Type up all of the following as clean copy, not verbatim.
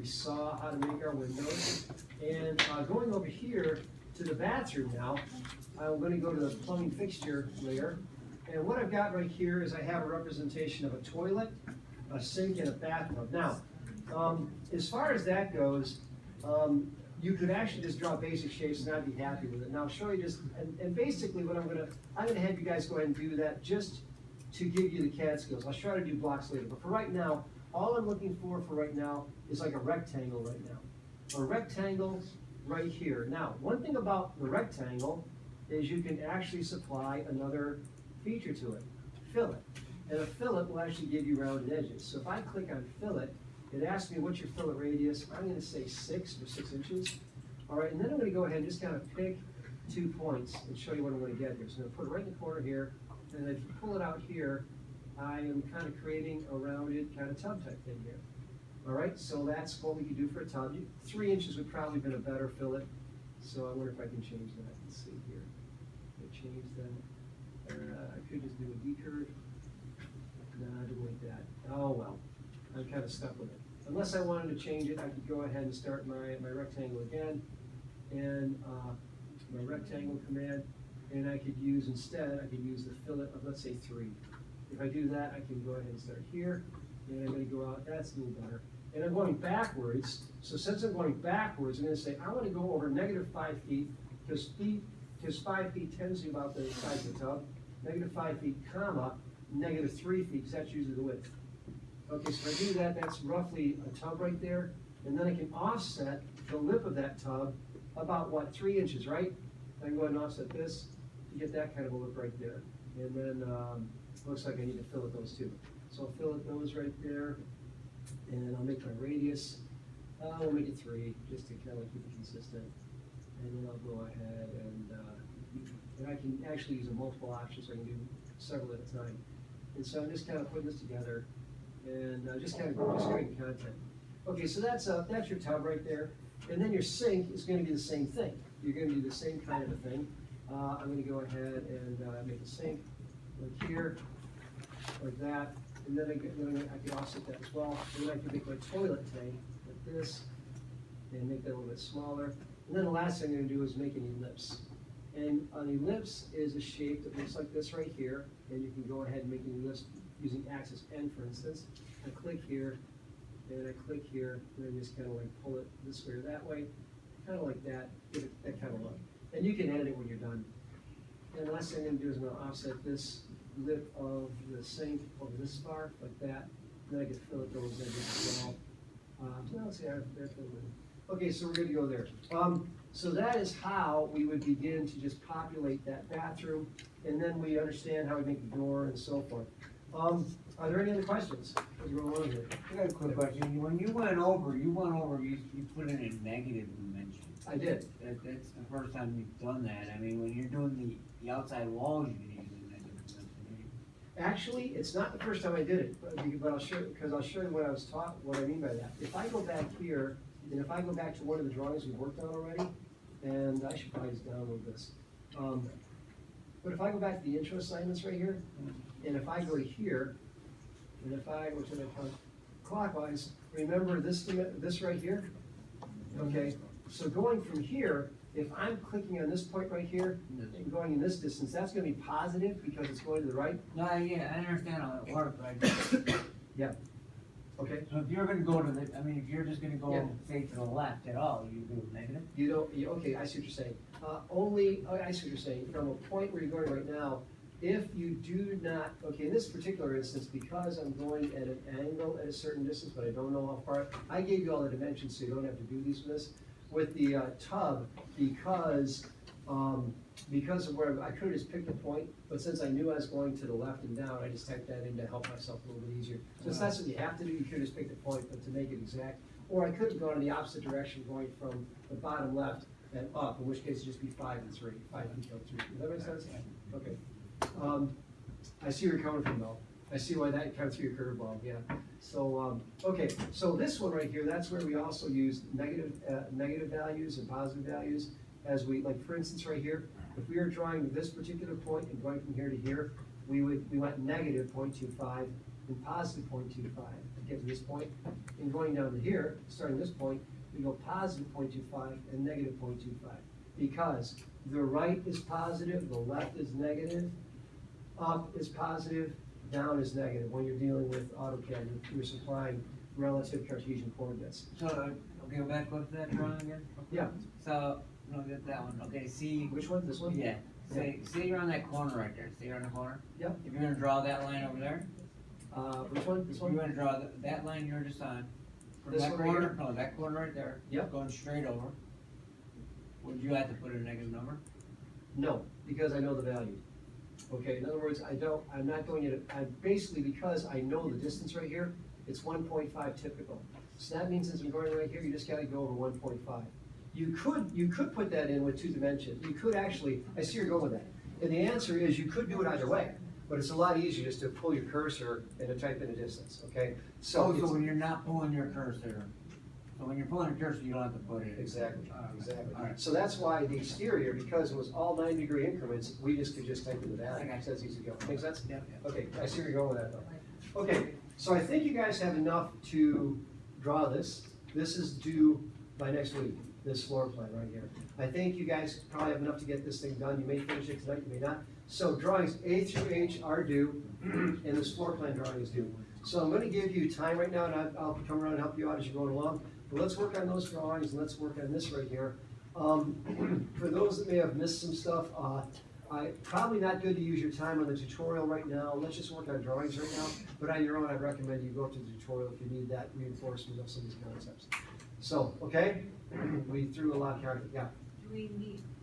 We saw how to make our windows. And going over here to the bathroom now, I'm going to go to the plumbing fixture layer. And what I've got right here is I have a representation of a toilet, a sink, and a bathtub. Now, as far as that goes, you could actually just draw basic shapes and I'd be happy with it. Now I'll show you just, and basically what I'm gonna have you guys go ahead and do that just to give you the CAD skills. I'll try to do blocks later, but for right now, all I'm looking for right now is like a rectangle right now. A rectangle right here. Now, one thing about the rectangle is you can actually supply another feature to it, fillet. And a fillet will actually give you rounded edges. So if I click on fillet, it asks me what's your fillet radius. I'm going to say 6 or 6 inches. All right, and then I'm going to go ahead and just kind of pick 2 points and show you what I'm going to get here. So I'm going to put it right in the corner here, and if you pull it out here, I am kind of creating a rounded kind of tub type thing here. All right, so that's what we could do for a tub. 3 inches would probably have been a better fillet. So I wonder if I can change that. Let's see here. I change that. I could just do a D curve. No, I didn't like that. Oh well, I'm kind of stuck with it. Unless I wanted to change it, I could go ahead and start my rectangle again, and my rectangle command, and I could use instead, I could use the fillet of, let's say, 3. If I do that, I can go ahead and start here, and I'm going to go out, that's a little better. And I'm going backwards, so since I'm going backwards, I'm going to say, I want to go over -5 feet, because 5 feet tends to be about the size of the tub, -5 feet, comma, -3 feet, because that's usually the width. Okay, so if I do that, that's roughly a tub right there, and then I can offset the lip of that tub about, what, 3 inches, right? I can go ahead and offset this to get that kind of a lip right there. And then, looks like I need to fillet those too. So I'll fillet those right there, and I'll make my radius, we'll make it 3, just to kind of keep it consistent. And then I'll go ahead and I can actually use a multiple option, so I can do several at a time. And so I'm just kind of putting this together, and just creating content. Okay, so that's your tub right there. And then your sink is going to be the same thing. You're going to do the same kind of a thing. I'm going to go ahead and make a sink like here, like that. And then I can offset that as well. And then I can make my toilet tank like this, and make that a little bit smaller. And then the last thing I'm going to do is make an ellipse. And an ellipse is a shape that looks like this right here. And you can go ahead and make an ellipse using axis N, for instance. I click here, and I click here, and I just kind of like pull it this way or that way, kind of like that, give it that kind of look. And you can edit it when you're done. And the last thing I'm going to do is I'm going to offset this lip of the sink over this far, like that. And then I can fillet those edges as well. So let's see, they're filled in. Okay, so we're good to go there. So that is how we would begin to just populate that bathroom, and then we understand how we make the door and so forth. Are there any other questions as we're along here? I got a quick question. When you went over, you put in a negative dimension. I did. That's the first time you've done that. I mean, when you're doing the outside walls, you can use a negative dimension. Actually, it's not the first time I did it, but I'll show you what I was taught, what I mean by that. If I go back here, and if I go back to one of the drawings we worked on already, and I should probably just download this. But if I go back to the intro assignments right here, and if I go to here, and if I go to the clockwise, remember this right here? Okay, so going from here, if I'm clicking on this point right here and going in this distance, that's going to be positive because it's going to the right. No, yeah, I understand how it works, but I just, Yeah. Okay. so if you're gonna go to the, if you're just gonna go, Yeah. say, to the left at all, you do negative? You don't. Okay, I see what you're saying. I see what you're saying. From a point where you're going right now, if you do not, okay, in this particular instance, because I'm going at an angle at a certain distance, but I don't know how far, I gave you all the dimensions so you don't have to do these for this. With the tub, because of where I could have just picked a point, but since I knew I was going to the left and down, I just typed that in to help myself a little bit easier. Since that's what you have to do, you could have just picked a point, but to make it exact, or I could have gone in the opposite direction, going from the bottom left and up, in which case it'd just be 5 and 3, 5 feet up 3. Does that make sense? Okay. I see where you're coming from though. I see why that kind of threw your curveball, yeah. So, okay, so this one right here, that's where we also use negative values and positive values. As we, like for instance right here, if we were drawing this particular point and going from here to here, we went negative 0.25 and positive 0.25. get to this point, and going down to here, starting this point, we go positive 0.25 and negative 0.25. Because the right is positive, the left is negative, up is positive, down is negative. When you're dealing with AutoCAD, you're supplying relative Cartesian coordinates. So, okay, go back up to that drawing again? Yeah. So, no, get that one, okay, see. Which one, this one? Yeah, say you're on that corner right there, see you're on the corner? Yep. If you're gonna draw that line over there, Which one, this you're one? gonna draw that line you're just on. From This that one right corner, here? no, that corner right there. Yep. Going straight over. Would you have to put a negative number? No, because I know the value. Okay, in other words, I'm not going to, basically, because I know the distance right here, it's 1.5 typical. So that means since I'm going right here, you just gotta go over 1.5. You could put that in with 2 dimensions. You could actually, I see you're going with that. And the answer is you could do it either way, but it's a lot easier just to pull your cursor and to type in a distance, okay? So it's- when you're not pulling your cursor, so when you're pulling your cursor, you don't have to put it. Exactly, Alright, exactly. alright. So that's why the exterior, because it was all 90-degree increments, we could just type in the value. I got you. So that's easy to go. Make sense? Yeah, yeah. Okay, I see where you're going with that though. Okay, so I think you guys have enough to draw this. This is due by next week, this floor plan right here. I think you guys probably have enough to get this thing done. You may finish it tonight, you may not. So drawings A through H are due, and this floor plan drawing is due. So I'm gonna give you time right now, and I'll come around and help you out as you're going along. But let's work on those drawings, and let's work on this right here. For those that may have missed some stuff, probably not good to use your time on the tutorial right now. Let's just work on drawings right now. But on your own, I'd recommend you go up to the tutorial if you need that reinforcement of some of these concepts. So, okay, we threw a lot of content, yeah. Do we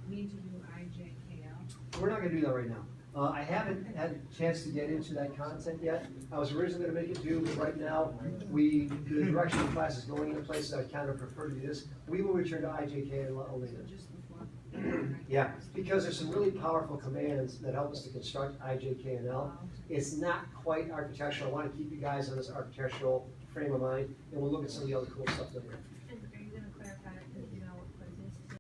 need to do IJKL? We're not gonna do that right now. I haven't had a chance to get into that content yet. I was originally gonna make it do, but right now, the direction the class is going into places, I kind of prefer to do this. We will return to IJK a little later. Just the floor? Yeah, because there's some really powerful commands that help us to construct IJK and L. It's not quite architectural. I wanna keep you guys on this architectural frame of mind, and we'll look at some of the other cool stuff later.